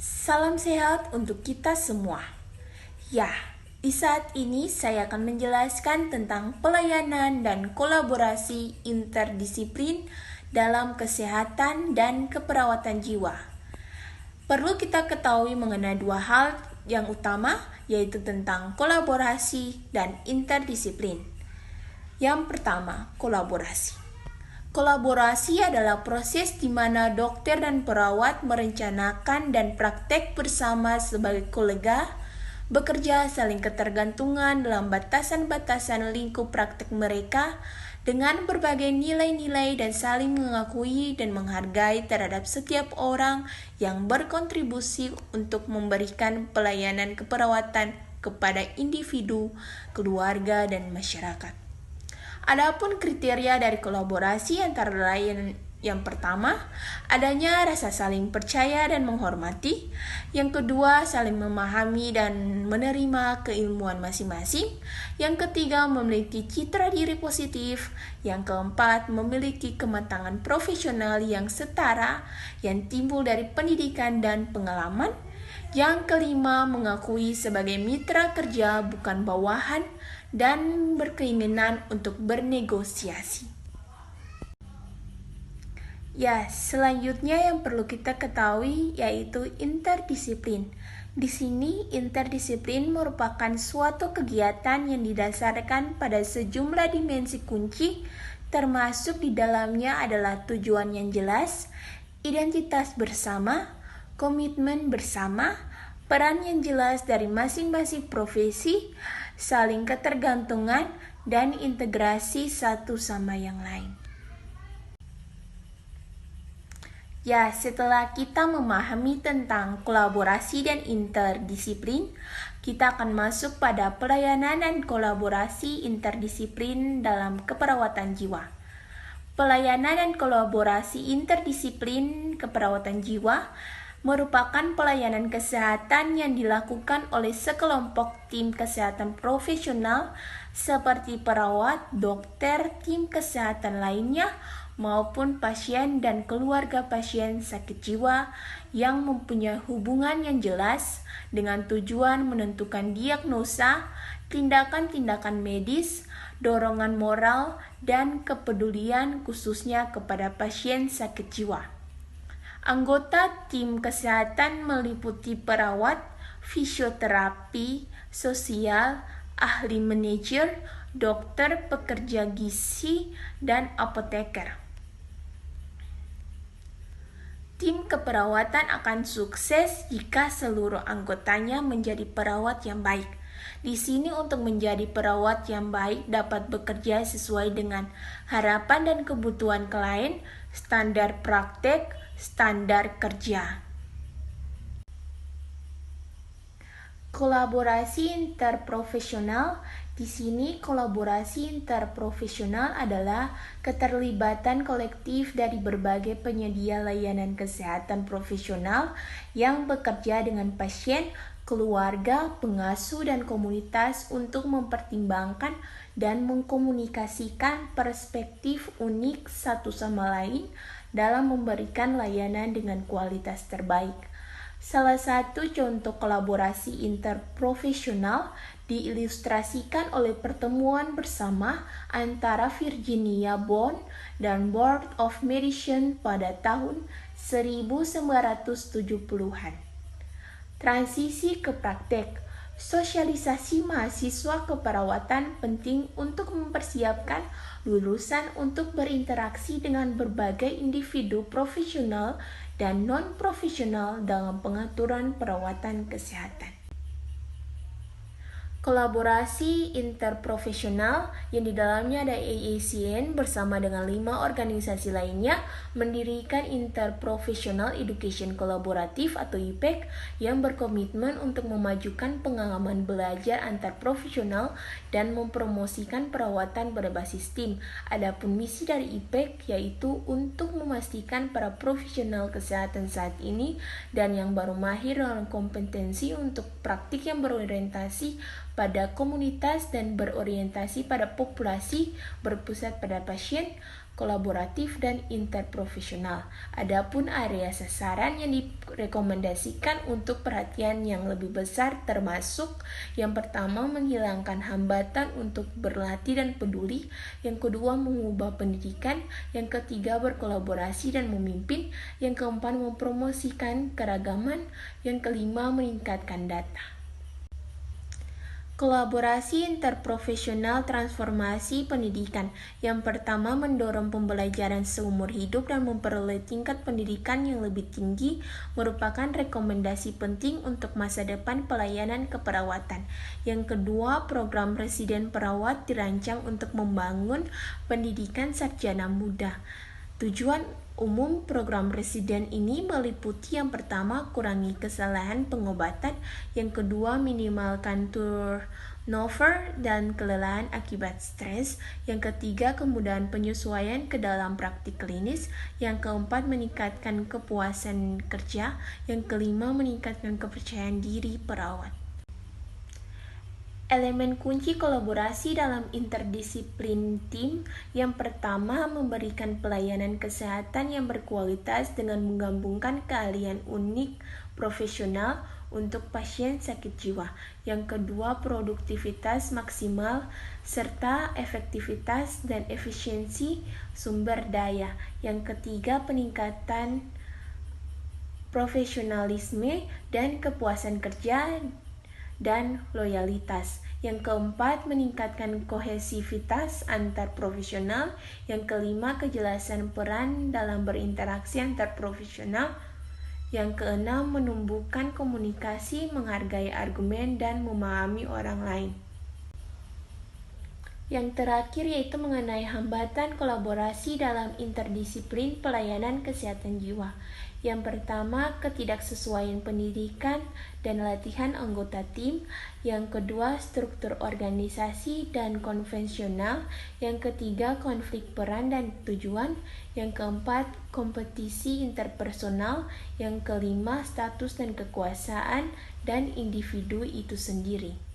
Salam sehat untuk kita semua. Ya, di saat ini saya akan menjelaskan tentang pelayanan dan kolaborasi interdisiplin dalam kesehatan dan keperawatan jiwa. Perlu kita ketahui mengenai dua hal yang utama, yaitu tentang kolaborasi dan interdisiplin. Yang pertama, kolaborasi. Kolaborasi adalah proses di mana dokter dan perawat merencanakan dan praktek bersama sebagai kolega, bekerja saling ketergantungan dalam batasan-batasan lingkup praktek mereka dengan berbagai nilai-nilai dan saling mengakui dan menghargai terhadap setiap orang yang berkontribusi untuk memberikan pelayanan keperawatan kepada individu, keluarga, dan masyarakat. Adapun kriteria dari kolaborasi antara lain yang pertama, adanya rasa saling percaya dan menghormati. Yang kedua, saling memahami dan menerima keilmuan masing-masing. Yang ketiga, memiliki citra diri positif. Yang keempat, memiliki kematangan profesional yang setara yang timbul dari pendidikan dan pengalaman. Yang kelima, mengakui sebagai mitra kerja bukan bawahan dan berkeinginan untuk bernegosiasi. Ya, selanjutnya yang perlu kita ketahui yaitu interdisiplin. Di sini, interdisiplin merupakan suatu kegiatan yang didasarkan pada sejumlah dimensi kunci, termasuk di dalamnya adalah tujuan yang jelas, identitas bersama, komitmen bersama, peran yang jelas dari masing-masing profesi, saling ketergantungan, dan integrasi satu sama yang lain. Ya, setelah kita memahami tentang kolaborasi dan interdisiplin, kita akan masuk pada pelayanan dan kolaborasi interdisiplin dalam keperawatan jiwa. Pelayanan dan kolaborasi interdisiplin keperawatan jiwa merupakan pelayanan kesehatan yang dilakukan oleh sekelompok tim kesehatan profesional seperti perawat, dokter, tim kesehatan lainnya, maupun pasien dan keluarga pasien sakit jiwa yang mempunyai hubungan yang jelas dengan tujuan menentukan diagnosa, tindakan-tindakan medis, dorongan moral, dan kepedulian khususnya kepada pasien sakit jiwa. Anggota tim kesehatan meliputi perawat, fisioterapi, sosial, ahli manajer, dokter, pekerja gizi, dan apoteker. Tim keperawatan akan sukses jika seluruh anggotanya menjadi perawat yang baik. Di sini untuk menjadi perawat yang baik dapat bekerja sesuai dengan harapan dan kebutuhan klien, standar praktek, standar kerja. Kolaborasi interprofesional. Di sini kolaborasi interprofesional adalah keterlibatan kolektif dari berbagai penyedia layanan kesehatan profesional yang bekerja dengan pasien, keluarga, pengasuh, dan komunitas untuk mempertimbangkan dan mengkomunikasikan perspektif unik satu sama lain dalam memberikan layanan dengan kualitas terbaik. Salah satu contoh kolaborasi interprofesional diilustrasikan oleh pertemuan bersama antara Virginia Bond dan Board of Medicine pada tahun 1970-an. Transisi ke praktek. Sosialisasi mahasiswa keperawatan penting untuk mempersiapkan lulusan untuk berinteraksi dengan berbagai individu profesional dan non-profesional dalam pengaturan perawatan kesehatan. Kolaborasi interprofesional yang di dalamnya ada AACN bersama dengan 5 organisasi lainnya mendirikan Interprofessional Education Kolaboratif atau IPEC yang berkomitmen untuk memajukan pengalaman belajar antar profesional dan mempromosikan perawatan berbasis tim. Adapun misi dari IPEC yaitu untuk memastikan para profesional kesehatan saat ini dan yang baru mahir dalam kompetensi untuk praktik yang berorientasi pada komunitas dan berorientasi pada populasi, berpusat pada pasien, kolaboratif dan interprofesional. Adapun area sasaran yang direkomendasikan untuk perhatian yang lebih besar termasuk yang pertama menghilangkan hambatan untuk berlatih dan peduli, yang kedua mengubah pendidikan, yang ketiga berkolaborasi dan memimpin, yang keempat mempromosikan keragaman, yang kelima meningkatkan data. Kolaborasi interprofesional transformasi pendidikan. Yang pertama, mendorong pembelajaran seumur hidup dan memperoleh tingkat pendidikan yang lebih tinggi merupakan rekomendasi penting untuk masa depan pelayanan keperawatan. Yang kedua, program residen perawat dirancang untuk membangun pendidikan sarjana muda. Tujuan umum program residen ini meliputi yang pertama, kurangi kesalahan pengobatan, yang kedua, minimalkan turnover dan kelelahan akibat stres, yang ketiga, kemudahan penyesuaian ke dalam praktik klinis, yang keempat, meningkatkan kepuasan kerja, yang kelima, meningkatkan kepercayaan diri perawat. Elemen kunci kolaborasi dalam interdisiplin tim. Yang pertama, memberikan pelayanan kesehatan yang berkualitas dengan menggabungkan keahlian unik profesional untuk pasien sakit jiwa. Yang kedua, produktivitas maksimal serta efektivitas dan efisiensi sumber daya. Yang ketiga, peningkatan profesionalisme dan kepuasan kerja dan loyalitas. Yang keempat, meningkatkan kohesivitas antar profesional. Yang kelima, kejelasan peran dalam berinteraksi antar profesional. Yang keenam, menumbuhkan komunikasi, menghargai argumen, dan memahami orang lain. Yang terakhir yaitu mengenai hambatan kolaborasi dalam interdisiplin pelayanan kesehatan jiwa. Yang pertama, ketidaksesuaian pendidikan dan latihan anggota tim. Yang kedua, struktur organisasi dan konvensional. Yang ketiga, konflik peran dan tujuan. Yang keempat, kompetisi interpersonal. Yang kelima, status dan kekuasaan dan individu itu sendiri.